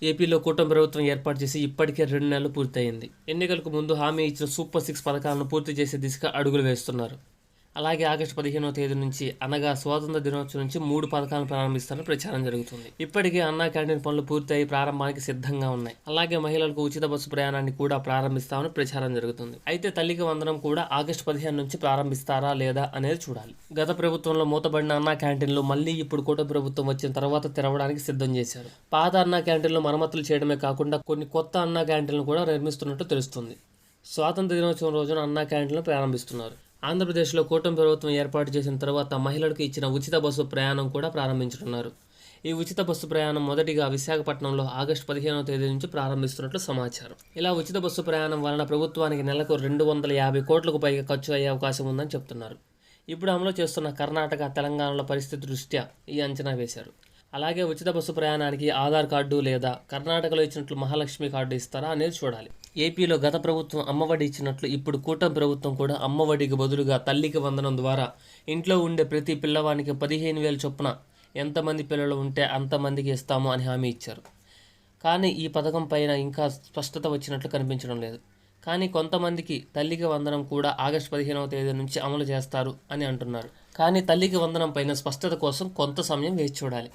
ఏపీలో కూటమి ప్రభుత్వం ఏర్పాటు చేసి ఇప్పటికే 2 నెలలు పూర్తయింది. ఎన్నికలకు ముందు హామీ ఇచ్చిన సూపర్ 6 పథకాలను పూర్తి చేసే దిశగా అడుగులు వేస్తున్నారు. అలాగే ఆగస్టు 15వ తేదీ నుంచి అనగా స్వాతంత్ర దినోత్సవం నుంచి 3 పథకాలను ప్రారంభిస్తారని ప్రచారం జరుగుతుంది. ఇప్పటికే అన్నా క్యాంటీన్ పనులు పూర్తయి ప్రారంభానికి సిద్ధంగా ఉన్నాయి. అలాగే మహిళలకు ఉచిత బస్సు ప్రయాణాన్ని కూడా ప్రారంభిస్తామని ప్రచారం జరుగుతుంది. అయితే తల్లికి వందనం కూడా ఆగస్టు 15 నుంచి ప్రారంభిస్తారా లేదా అనేది చూడాలి. గత ప్రభుత్వంలో మూతబడిన అన్నా క్యాంటీన్లు మళ్లీ ఇప్పుడు కూటమి ప్రభుత్వం వచ్చిన తర్వాత తెరవడానికి సిద్ధం చేశారు. పాత అన్నా క్యాంటీన్లు మరమ్మతులు చేయడమే కాకుండా కొన్ని కొత్త అన్నా క్యాంటీన్లు కూడా నిర్మిస్తున్నట్టు తెలుస్తుంది. స్వాతంత్ర దినోత్సవం రోజున అన్నా క్యాంటీన్లు ప్రారంభిస్తున్నారు. ఆంధ్రప్రదేశ్లో కూటమి ప్రభుత్వం ఏర్పాటు చేసిన తర్వాత మహిళలకు ఇచ్చిన ఉచిత బస్సు ప్రయాణం కూడా ప్రారంభించనున్నారు. ఈ ఉచిత బస్సు ప్రయాణం మొదటిగా విశాఖపట్నంలో ఆగస్టు 15వ తేదీ నుంచి ప్రారంభిస్తున్నట్లు సమాచారం. ఇలా ఉచిత బస్సు ప్రయాణం వలన ప్రభుత్వానికి నెలకు 250 కోట్లకు పైగా ఖర్చు అయ్యే అవకాశం ఉందని చెప్తున్నారు. ఇప్పుడు అమలు చేస్తున్న కర్ణాటక, తెలంగాణలో పరిస్థితి దృష్ట్యా ఈ అంచనా వేశారు. అలాగే ఉచిత బస్సు ప్రయాణానికి ఆధార్ కార్డు లేదా కర్ణాటకలో ఇచ్చినట్లు మహాలక్ష్మి కార్డు ఇస్తారా అనేది చూడాలి. ఏపీలో గత ప్రభుత్వం అమ్మఒడి ఇచ్చినట్లు ఇప్పుడు కూటమి ప్రభుత్వం కూడా అమ్మఒడికి బదులుగా తల్లికి వందనం ద్వారా ఇంట్లో ఉండే ప్రతి పిల్లవానికి 15,000 చొప్పున ఎంతమంది పిల్లలు ఉంటే అంతమందికి ఇస్తాము అని హామీ ఇచ్చారు. కానీ ఈ పథకం పైన ఇంకా స్పష్టత వచ్చినట్లు కనిపించడం లేదు. కానీ కొంతమందికి తల్లికి వందనం కూడా ఆగస్టు 15వ తేదీ నుంచి అమలు చేస్తారు అని అంటున్నారు. కానీ తల్లికి వందనం పైన స్పష్టత కోసం కొంత సమయం వేచి చూడాలి.